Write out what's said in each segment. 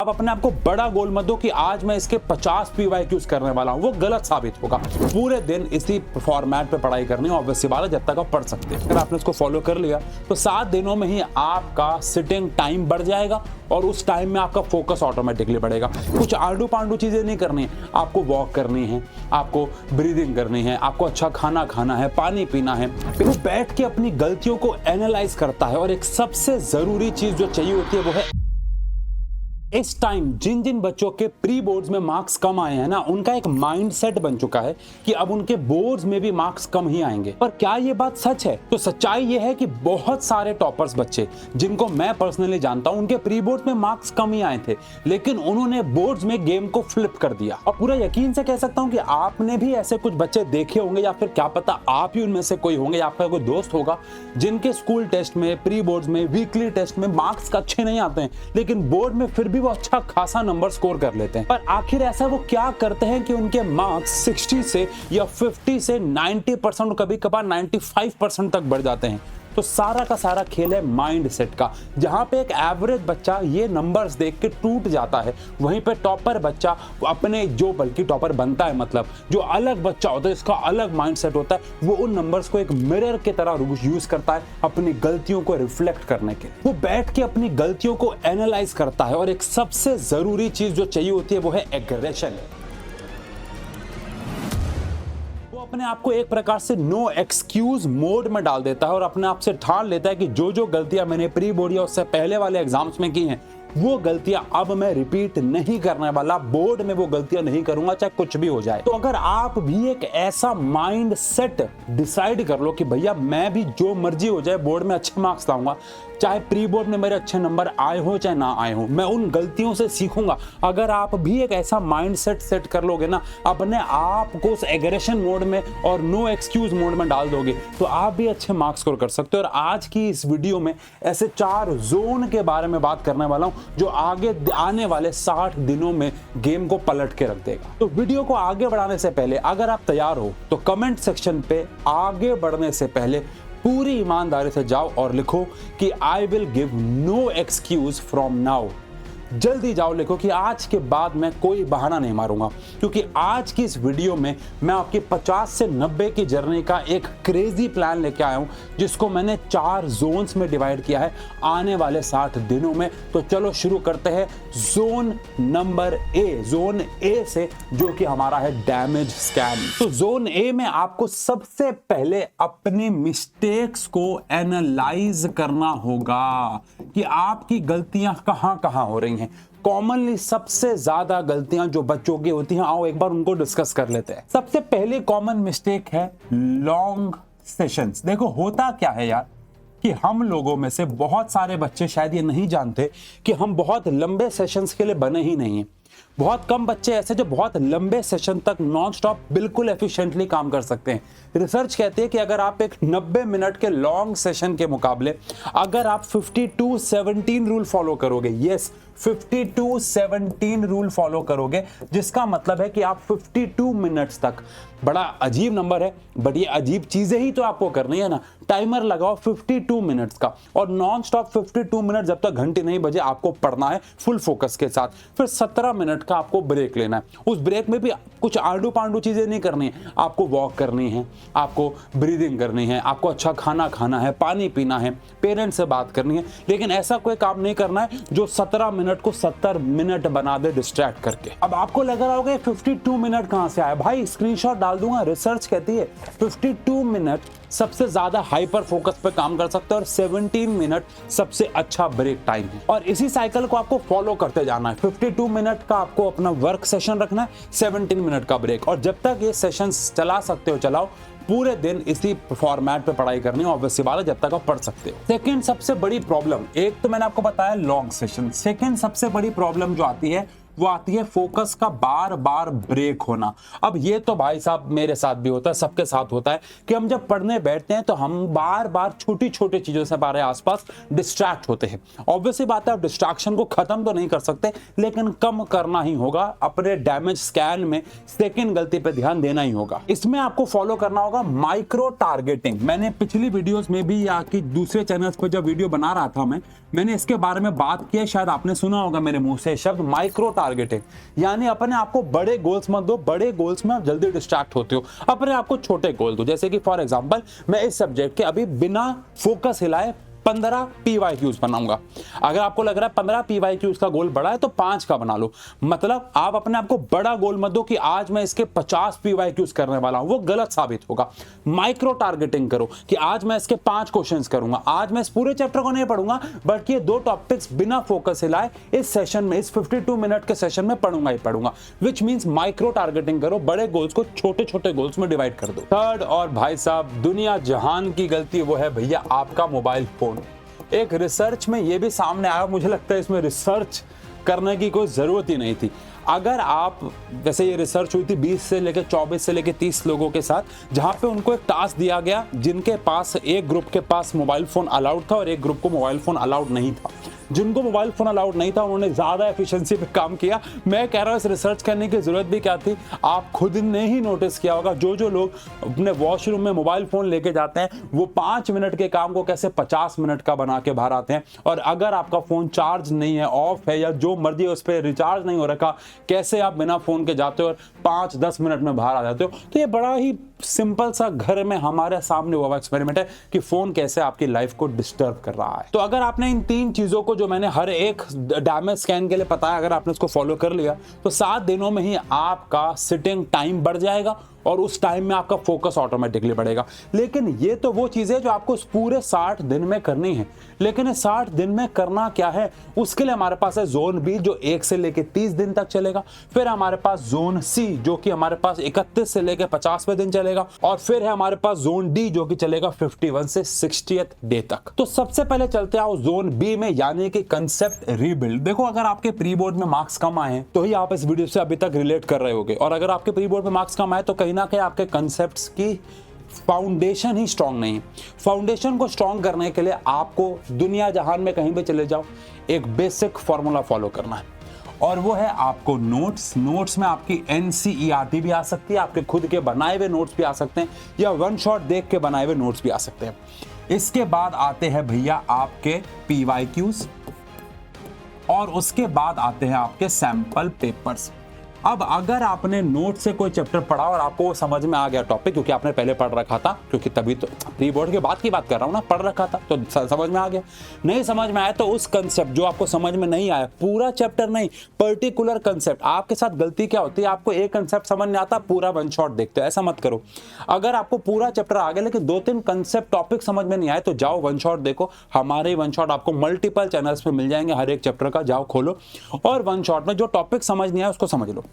आप अपने आप को बड़ा गोल मत दो कि आज मैं इसके 50 PYQs करने वाला हूं, वो गलत साबित होगा। पूरे दिन इसी फॉर्मेट पे पढ़ाई करनी है, ऑब्वियस सी बात है, जब तक आप पढ़ सकते हैं। अगर आपने इसको फॉलो कर लिया तो 7 दिनों में ही आपका सिटिंग टाइम बढ़ जाएगा और उस टाइम में आपका फोकस ऑटोमेटिकली बढ़ेगा। कुछ आंडू पांडू चीजें नहीं करनी है, आपको वॉक करनी है, आपको ब्रीदिंग करनी है, आपको अच्छा खाना खाना है, पानी पीना है। फिर वो बैठ के अपनी गलतियों को एनालाइज करता है और एक सबसे जरूरी चीज जो चाहिए होती है वो है इस टाइम जिन जिन बच्चों के प्री बोर्ड्स में मार्क्स कम आए हैं ना, उनका एक माइंडसेट बन चुका है कि अब उनके बोर्ड्स में भी मार्क्स कम ही आएंगे। पर क्या ये बात सच है? तो सच्चाई ये है कि बहुत सारे टॉपर्स बच्चे जिनको मैं पर्सनली जानता हूं, उनके प्री बोर्ड में मार्क्स कम ही आए थे, लेकिन उन्होंने बोर्ड्स में गेम को फ्लिप कर दिया। और पूरा यकीन से कह सकता हूं कि आपने भी ऐसे कुछ बच्चे देखे होंगे, या फिर क्या पता आप ही उनमें से कोई होंगे, आपका कोई दोस्त होगा जिनके स्कूल टेस्ट में, प्री बोर्ड्स में, वीकली टेस्ट में मार्क्स अच्छे नहीं आते हैं, लेकिन बोर्ड में फिर वो अच्छा खासा नंबर स्कोर कर लेते हैं। पर आखिर ऐसा वो क्या करते हैं कि उनके मार्क्स 60 से या 50 से 90%, कभी कभार 95% तक बढ़ जाते हैं? तो सारा का सारा खेल है माइंड सेट का। जहां पे एक एवरेज बच्चा ये नंबर्स देख के टूट जाता है, वहीं पे टॉपर बच्चा अपने, जो बल्कि टॉपर बनता है, मतलब जो अलग बच्चा होता है, इसका अलग माइंड सेट होता है, वो उन नंबर्स को एक मिरर की तरह यूज करता है अपनी गलतियों को रिफ्लेक्ट करने के। वो बैठ के अपनी गलतियों को एनालाइज करता है और एक सबसे जरूरी चीज जो चाहिए होती है वो है एग्रेशन। अपने आप को एक प्रकार से नो एक्सक्यूज मोड में डाल देता है और अपने आप से ठान लेता है कि जो जो गलतियां मैंने प्री बोर्ड या उससे पहले वाले एग्जाम्स में की हैं, वो गलतियां अब मैं रिपीट नहीं करने वाला, बोर्ड में वो गलतियां नहीं करूंगा, चाहे कुछ भी हो जाए। तो अगर आप भी एक ऐसा माइंड सेट डिसाइड कर लो कि भैया मैं भी जो मर्जी हो जाए बोर्ड में अच्छे मार्क्स लाऊंगा, चाहे प्री बोर्ड में मेरे अच्छे नंबर आए हो चाहे ना आए हो, मैं उन गलतियों से सीखूंगा। अगर आप भी एक ऐसा माइंड सेट कर लोगे ना, अपने आप को उस एग्रेशन मोड में और नो एक्सक्यूज मोड में डाल दोगे, तो आप भी अच्छे मार्क्स स्कोर कर सकते हो। और आज की इस वीडियो में ऐसे 4 जोन के बारे में बात करने वाला हूं जो आगे आने वाले 60 दिनों में गेम को पलट के रख देगा। तो वीडियो को आगे बढ़ाने से पहले अगर आप तैयार हो तो कमेंट सेक्शन पे आगे बढ़ने से पहले पूरी ईमानदारी से जाओ और लिखो कि I will give no excuse from now. जल्दी जाओ लिखो कि आज के बाद मैं कोई बहाना नहीं मारूंगा, क्योंकि आज की इस वीडियो में मैं आपकी 50 से 90 की जर्नी का एक क्रेजी प्लान लेके आया हूं, जिसको मैंने 4 जोन्स में डिवाइड किया है आने वाले 60 दिनों में। तो चलो शुरू करते हैं zone number A, zone A से, जो कि हमारा है डैमेज स्कैम। तो जोन ए में आपको सबसे पहले अपनी मिस्टेक्स को एनालाइज करना होगा कि आपकी गलतियां कहां हो रही हैं। कॉमनली सबसे ज्यादा गलतियां जो बच्चों की होती हैं, आओ एक बार उनको डिस्कस कर लेते हैं। सबसे पहले कॉमन मिस्टेक है लॉन्ग सेशंस। देखो होता क्या है यार कि हम लोगों में से बहुत सारे बच्चे शायद ये नहीं जानते कि हम बहुत लंबे सेशंस के लिए बने ही नहीं हैं। बहुत कम बच्चे ऐसे जो बहुत लंबे सेशन तक नॉन स्टॉप बिल्कुल एफिशिएंटली काम कर सकते हैं। रिसर्च कहती है कि अगर आप एक 90 मिनट के लॉन्ग सेशन के मुकाबले अगर आप 52-17 रूल फॉलो करोगे, यस 52-17 रूल फॉलो करोगे, जिसका मतलब है कि आप 52 मिनट्स तक, बड़ा अजीब नंबर है बट ये अजीब चीजें ही तो आपको करनी है ना। टाइमर लगाओ 52 मिनट्स का और नॉन स्टॉप 52 मिनट जब तक घंटी नहीं बजे आपको पढ़ना है फुल फोकस के साथ। फिर 17 मिनट का आपको ब्रेक लेना है। उस ब्रेक में भी कुछ आंडू पांडू चीजें नहीं करनी है, आपको वॉक करनी है, आपको ब्रीदिंग करनी है, आपको अच्छा खाना खाना है, पानी पीना है, पेरेंट्स से बात करनी है। लेकिन ऐसा कोई काम नहीं करना है जो 17 मिनट को 70 मिनट बना दे डिस्ट्रैक्ट करके। अब आपको लग रहा होगा 52 मिनट कहां से आया भाई, स्क्रीनशॉट डाल दूंगा। रिसर्च कहती है 52 मिनट सबसे ज्यादा हाइपर फोकस पे काम कर सकते हैं और 17 मिनट सबसे अच्छा ब्रेक टाइम है। और इसी साइकिल को आपको फॉलो करते जाना है। 52 मिनट का आपको अपना वर्क सेशन रखना है, 17 मिनट का ब्रेक, और जब तक ये सेशन चला सकते हो चलाओ। पूरे दिन इसी फॉर्मेट पे पढ़ाई करनी है, ऑब्वियस सी बात है, जब तक आप पढ़ सकते हो। सेकंड सबसे बड़ी प्रॉब्लम, एक तो मैंने आपको बताया लॉन्ग सेशन, सेकंड सबसे बड़ी प्रॉब्लम जो आती है वो आती है फोकस का बार बार ब्रेक होना। अब ये तो भाई साहब मेरे साथ भी होता है, सबके साथ होता है कि हम जब पढ़ने बैठते हैं तो हम बार बार छोटी छोटी चीजों से हमारे आसपास डिस्ट्रैक्ट होते हैं। ऑब्वियसली बात है, आप डिस्ट्रैक्शन को खत्म तो नहीं कर सकते, लेकिन कम करना ही होगा। अपने डैमेज स्कैन में सेकंड गलती पे ध्यान देना ही होगा। इसमें आपको फॉलो करना होगा माइक्रो टारगेटिंग। मैंने पिछली वीडियोस में भी या कि दूसरे चैनल्स पर जब वीडियो बना रहा था मैंने इसके बारे में बात की है, शायद आपने सुना होगा मेरे मुंह से शब्द माइक्रो टारगेटिंग। यानी अपने आपको बड़े गोल्स मत दो, बड़े गोल्स में आप जल्दी डिस्ट्रैक्ट होते हो, अपने आपको छोटे गोल दो। जैसे कि फॉर एग्जांपल मैं इस सब्जेक्ट के अभी बिना फोकस हिलाए 15 PYQs बनाऊंगा। अगर आपको लग रहा है 15 PYQs का गोल बड़ा है तो 5 का बना लो। मतलब आप अपने आप को बड़ा गोल मत दो कि आज मैं इसके 50 PYQs करने वाला हूं, वो गलत साबित होगा। माइक्रो टारगेटिंग करो कि आज मैं इसके 5 क्वेश्चंस करूंगा, आज मैं इस पूरे चैप्टर को नहीं पढ़ूंगा बट ये 2 टॉपिक्स बिना फोकस हिलाए इस सेशन में, इस 52 मिनट के सेशन में पढ़ूंगा ही पढ़ूंगा। विच मींस माइक्रो टारगेटिंग करो, बड़े गोल्स को छोटे छोटे गोल्स में डिवाइड कर दो। थर्ड और भाई साहब दुनिया जहान की गलती, वो है भैया आपका मोबाइल फोन। एक रिसर्च में ये भी सामने आया, मुझे लगता है इसमें रिसर्च करने की कोई जरूरत ही नहीं थी। अगर आप, वैसे ये रिसर्च हुई थी 20 से लेकर 24 से लेकर 30 लोगों के साथ, जहां पे उनको एक टास्क दिया गया जिनके पास, एक ग्रुप के पास मोबाइल फोन अलाउड था और एक ग्रुप को मोबाइल फोन अलाउड नहीं था। जिनको मोबाइल फोन अलाउड नहीं था उन्होंने ज्यादा एफिशिएंसी पे काम किया। मैं कह रहा हूँ इस रिसर्च करने की जरूरत भी क्या थी, आप खुद ने ही नोटिस किया होगा जो लोग अपने वॉशरूम में मोबाइल फोन लेके जाते हैं वो 5 मिनट के काम को कैसे 50 मिनट का बना के बाहर आते हैं। और अगर आपका फोन चार्ज नहीं है, ऑफ है या जो मर्जी उस पर रिचार्ज नहीं हो रखा, कैसे आप बिना फोन के जाते हो और 5-10 मिनट में बाहर आ जाते हो। तो ये बड़ा ही सिंपल सा घर में हमारे सामने हुआ एक्सपेरिमेंट है कि फोन कैसे आपकी लाइफ को डिस्टर्ब कर रहा है। तो अगर आपने इन 3 चीजों को जो मैंने हर एक डैमेज स्कैन के लिए बताया, अगर आपने इसको फॉलो कर लिया तो 7 दिनों में ही आपका सिटिंग टाइम बढ़ जाएगा और उस टाइम में आपका फोकस ऑटोमेटिकली बढ़ेगा। लेकिन ये तो वो चीजें जो आपको पूरे 60 दिन में करनी है, लेकिन ये 60 दिन में करना क्या है, उसके लिए हमारे पास है जोन बी जो 1 से लेकर 30 दिन तक चलेगा। फिर हमारे पास जोन सी जो कि हमारे पास 31 से लेकर 50वें दिन चलेगा, और फिर है हमारे पास जोन डी जो कि चलेगा 51 से 60th डे तक। तो सबसे पहले चलते हैं जोन बी में, यानी कि कंसेप्ट रीबिल्ड। देखो, अगर आपके प्री बोर्ड में मार्क्स कम आए तो ही आप इस वीडियो से अभी तक रिलेट कर रहे होगे, और अगर आपके प्री बोर्ड में मार्क्स कम आए तो कहीं ना कहीं आपके कंसेप्ट्स की फाउंडेशन ही स्ट्रांग नहीं। फाउंडेशन को स्ट्रांग करने के लिए आपको दुनिया जहान में कहीं भी चले जाओ, एक बेसिक फॉर्मूला फॉलो करना है, और वो है आपको नोट्स में आपकी NCERT भी आ सकती है, आपके खुद के बनाए हुए नोट्स भी आ सकते हैं, या वन शॉट देख के बनाए हुए नोट्स भी आ सकते हैं। इसके बाद आते हैं भैया आपके PYQs, और उसके बाद आते हैं आपके सैंपल पेपर्स। अब अगर आपने नोट से कोई चैप्टर पढ़ा और आपको वो समझ में आ गया टॉपिक, क्योंकि आपने पहले पढ़ रखा था, क्योंकि तभी तो प्री बोर्ड के बाद की बात कर रहा हूं ना, पढ़ रखा था तो समझ में आ गया। नहीं समझ में आया तो उस कंसेप्ट जो आपको समझ में नहीं आया, पूरा चैप्टर नहीं, पर्टिकुलर कंसेप्ट। आपके साथ गलती क्या होती है, आपको एक कंसेप्ट समझ नहीं आता, पूरा वन शॉट देखते हो, ऐसा मत करो। अगर आपको पूरा चैप्टर आ गया लेकिन 2-3 कंसेप्ट टॉपिक समझ में नहीं आए तो जाओ वन शॉट देखो। हमारे वन शॉट आपको मल्टीपल चैनल्स पे मिल जाएंगे, हर एक चैप्टर का जाओ खोलो और वन शॉट में जो टॉपिक समझ नहीं आया उसको समझ लो।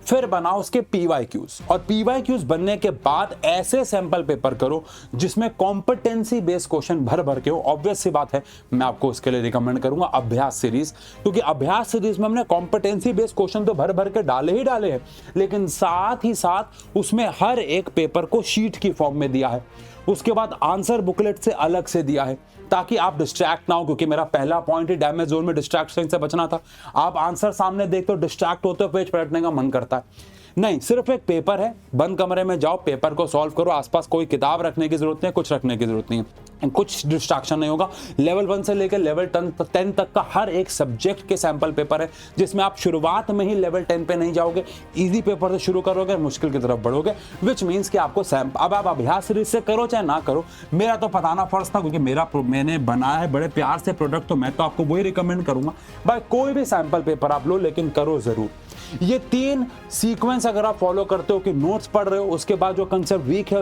फिर बनाओ उसके PYQs, और PYQs बनने के बाद ऐसे सैंपल पेपर करो जिसमें कॉम्पिटेंसी बेस्ड क्वेश्चन भर भर के हो। ऑब्वियस सी बात है, मैं आपको उसके लिए रिकमेंड करूंगा अभ्यास सीरीज, क्योंकि अभ्यास सीरीज में हमने कॉम्पिटेंसी बेस्ड क्वेश्चन तो भर भर के डाले ही डाले हैं, लेकिन साथ ही साथ उसमें हर एक पेपर को शीट की फॉर्म में दिया है। उसके बाद आंसर बुकलेट से अलग से दिया है ताकि आप डिस्ट्रैक्ट ना हो, क्योंकि मेरा पहला पॉइंट ही डैमेज जोन में डिस्ट्रैक्शन से बचना था। आप आंसर सामने देखते हो, डिस्ट्रैक्ट होते हो, पेज पलटने का मन करता है। नहीं, सिर्फ एक पेपर है, बंद कमरे में जाओ, पेपर को सॉल्व करो। आसपास कोई किताब रखने की जरूरत नहीं, कुछ रखने की जरूरत नहीं है, कुछ डिस्ट्रैक्शन नहीं होगा। लेवल 1 से लेकर लेवल 10 तक का हर एक सब्जेक्ट के सैंपल पेपर है, जिसमें आप शुरुआत में ही लेवल 10 पे नहीं जाओगे, इजी पेपर से शुरू करोगे, मुश्किल की तरफ बढ़ोगे। विच मीन्स कि आपको अब आप अभ्यास सीरीज से करो चाहे ना करो, मेरा तो बताना फर्ज था, क्योंकि मैंने बनाया है बड़े प्यार से प्रोडक्ट, तो मैं तो आपको वही रिकमेंड करूंगा। भाई कोई भी सैंपल पेपर आप लो, लेकिन करो जरूर। ये 3 सीक्वेंस सीक्वेंस अगर आप फॉलो करते हो कि नोट्स पढ़ रहे हो, उसके बाद जो कंसेप्ट वीक है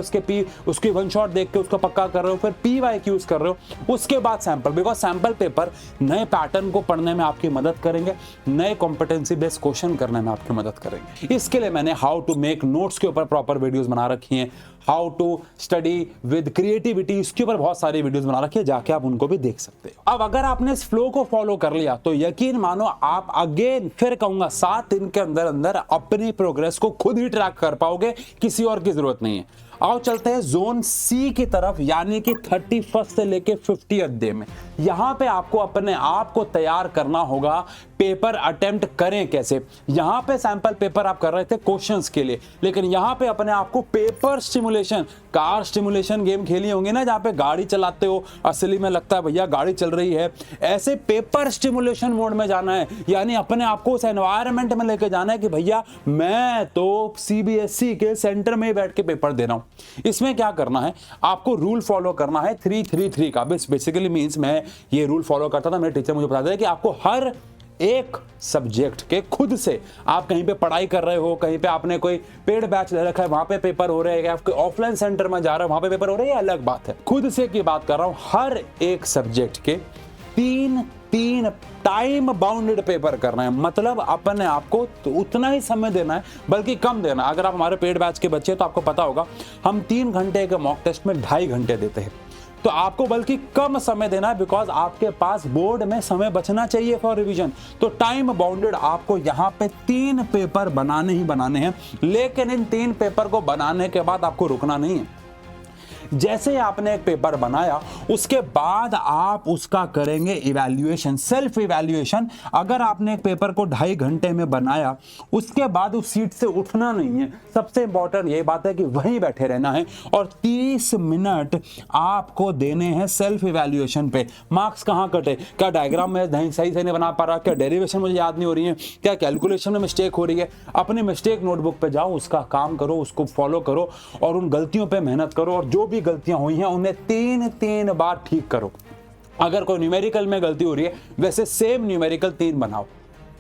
उसकी वन शॉट देख के उसको पक्का कर रहे हो, फिर PYQs कर रहे हो, उसके बाद सैंपल, बिकॉज सैंपल पेपर नए पैटर्न को पढ़ने में आपकी मदद करेंगे, नए कॉम्पिटेंसी बेस्ड क्वेश्चन करने में आपकी मदद करेंगे। इसके लिए मैंने हाउ टू मेक नोट्स के ऊपर प्रॉपर वीडियोस बना रखी हैं, how to study with creativity, इसके ऊपर बहुत सारी वीडियोस बना रखी है, जाके आप उनको भी देख सकते हो। अब अगर आपने इस फ्लो को फॉलो कर लिया तो यकीन मानो आप अगेन फिर कहूंगा 7 दिन के अंदर अंदर अपनी प्रोग्रेस को खुद ही ट्रैक कर पाओगे, किसी और की जरूरत नहीं है। आओ चलते हैं जोन सी की तरफ, यानी कि 31 से लेके 50th डे में। यहां पे आपको अपने आप को तैयार करना होगा पेपर अटेम्प्ट करें कैसे। यहां पे सैंपल पेपर आप कर रहे थे क्वेश्चंस के लिए, लेकिन यहां पे अपने आप को paper stimulation, car stimulation game खेली होंगी ना, जहां पे गाड़ी चलाते हो, असली में लगता है भैया गाड़ी चल रही है, ऐसे पेपर स्टिमुलेशन मोड में जाना है। यानी अपने आप को उस एनवायरनमेंट में लेके जाना है कि भैया मैं तो CBSE के सेंटर में बैठ के पेपर दे रहा हूं। इसमें क्या करना है, आपको रूल फॉलो करना है 3-3-3 का। बेसिकली मींस मैं ये रूल फॉलो करता था, मेरे टीचर मुझे बताते थे कि आपको हर एक सब्जेक्ट के खुद से, आप कहीं पे पढ़ाई कर रहे हो, कहीं पे आपने कोई पेड बैच ले रखा है, वहां पे पेपर हो रहे हैं, आपके ऑफलाइन सेंटर में जा रहे हो वहां पे पेपर हो रहे हैं, ये अलग बात है। खुद से की बात कर रहा हूं, हर एक सब्जेक्ट के 3 टाइम बाउंडेड पेपर करना है। मतलब अपने आप को तो उतना ही समय देना है, बल्कि कम देना। अगर आप हमारे पेड बैच के बच्चे तो आपको पता होगा हम 3 घंटे के मॉक टेस्ट में 2.5 घंटे देते हैं, तो आपको बल्कि कम समय देना है, बिकॉज आपके पास बोर्ड में समय बचना चाहिए फॉर रिवीजन। तो टाइम बाउंडेड आपको यहाँ पे 3 पेपर बनाने ही बनाने हैं, लेकिन इन 3 पेपर को बनाने के बाद आपको रुकना नहीं है। जैसे आपने एक पेपर बनाया उसके बाद आप उसका करेंगे इवैल्यूएशन, सेल्फ इवैल्यूएशन। अगर आपने एक पेपर को 2.5 घंटे में बनाया, उसके बाद उस सीट से उठना नहीं है। सबसे इंपॉर्टेंट ये बात है कि वहीं बैठे रहना है और 30 मिनट आपको देने हैं सेल्फ इवैल्यूएशन पे। मार्क्स कहाँ कटे, क्या डायग्राम में सही से नहीं बना पा रहा, क्या डेरिवेशन मुझे याद नहीं हो रही है, क्या कैलकुलेशन में मिस्टेक हो रही है, अपनी मिस्टेक नोटबुक पे जाओ, उसका काम करो, उसको फॉलो करो और उन गलतियों पे मेहनत करो, और जो भी गलतियां हुई हैं उन्हें 3 बार ठीक करो। अगर कोई न्यूमेरिकल में गलती हो रही है, वैसे सेम न्यूमेरिकल 3 बनाओ।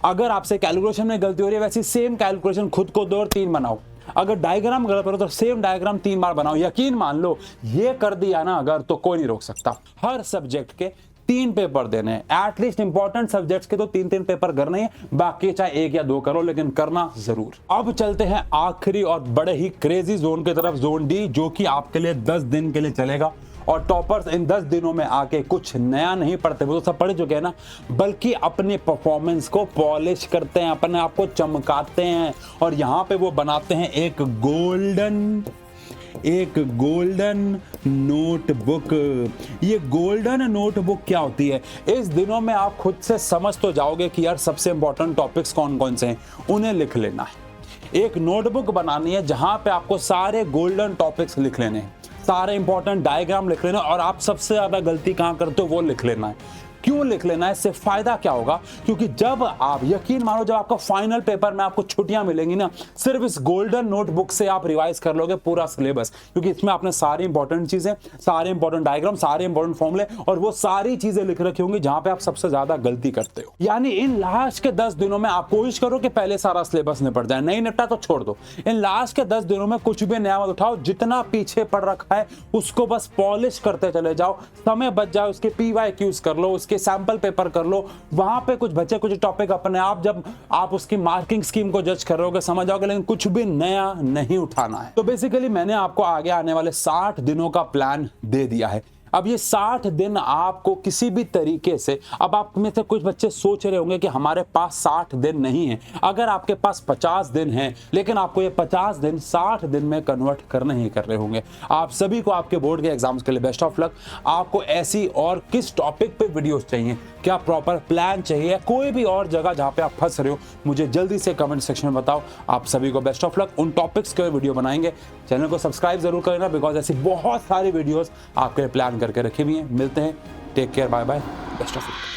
अगर आपसे कैलकुलेशन में गलती हो रही है, वैसे सेम कैलकुलेशन खुद को 2 और 3 बनाओ। अगर डायग्राम गलत हो तो सेम डायग्राम 3 बार बनाओ। यकीन मान लो ये कर दिया ना अगर, तो कोई नहीं रोक सकता। हर सब्जेक्ट के 3 पेपर देने हैं, एटलीस्ट इंपॉर्टेंट सब्जेक्ट्स के तो 3 पेपर करने हैं, बाकी चाहे 1 या 2 करो, लेकिन करना जरूर। अब चलते हैं आखिरी और बड़े ही क्रेजी जोन की तरफ, जोन डी, जो कि आपके लिए 10 दिन के लिए चलेगा। और टॉपर्स इन 10 दिनों में आके कुछ नया नहीं पढ़ते, वो तो सब पढ़ चुके हैं ना, बल्कि अपने परफॉर्मेंस को पॉलिश करते हैं, अपने आप को चमकाते हैं, और यहां पे वो बनाते हैं एक गोल्डन नोटबुक। ये गोल्डन नोटबुक क्या होती है, इस दिनों में आप खुद से समझ तो जाओगे कि यार सबसे इंपॉर्टेंट टॉपिक्स कौन कौन से हैं, उन्हें लिख लेना है। एक नोटबुक बनानी है जहां पे आपको सारे गोल्डन टॉपिक्स लिख लेने हैं, सारे इंपॉर्टेंट डायग्राम लिख लेना, और आप सबसे ज्यादा गलती कहां करते हो वो लिख लेना है। क्यों लिख लेना है, इससे फायदा क्या होगा, क्योंकि जब आप, यकीन मानो, जब आपका फाइनल पेपर में आपको छुट्टियां मिलेंगी ना, सिर्फ इस गोल्डन नोटबुक से आप रिवाइज कर लोगे पूरा सिलेबस, क्योंकि इसमें आपने सारी इंपॉर्टेंट चीजें, सारे इंपॉर्टेंट डायग्राम, सारे इंपॉर्टेंट फॉर्मूले और वो सारी चीजें लिख रखी होंगी जहां पे आप सबसे ज्यादा गलती करते हो। यानी इन लास्ट के 10 दिनों में आप कोशिश करो कि पहले सारा सिलेबस निपट जाए, नहीं निपटा तो छोड़ दो। इन लास्ट के 10 दिनों में कुछ भी नया मत उठाओ, जितना पीछे पड़ रखा है उसको बस पॉलिश करते चले जाओ, समय बच जाए, उसके PYQs कर लो, उसके सैंपल पेपर कर लो, वहां पे कुछ बचे कुछ टॉपिक अपने आप, जब आप उसकी मार्किंग स्कीम को जज कर रहोगे समझ जाओगे, लेकिन कुछ भी नया नहीं उठाना है। तो बेसिकली मैंने आपको आगे आने वाले 60 दिनों का प्लान दे दिया है। अब ये 60 दिन आपको किसी भी तरीके से, अब आप में से कुछ बच्चे सोच रहे होंगे कि हमारे पास 60 दिन नहीं है। अगर आपके पास 50 दिन हैं, लेकिन आपको ये 50 दिन 60 दिन में कन्वर्ट करने ही कर रहे होंगे। आप सभी को आपके बोर्ड के एग्जाम्स के लिए बेस्ट ऑफ लक। आपको ऐसी और किस टॉपिक पे वीडियोस चाहिए, क्या प्रॉपर प्लान चाहिए, कोई भी और जगह जहां पे आप फंस रहे हो, मुझे जल्दी से कमेंट सेक्शन में बताओ। आप सभी को बेस्ट ऑफ लक। उन टॉपिक्स के वीडियो बनाएंगे, चैनल को सब्सक्राइब जरूर करना, बिकॉज ऐसी बहुत सारी वीडियोस आपके लिए प्लान करके रखी हुई हैं। मिलते हैं, take care, bye bye, best of luck.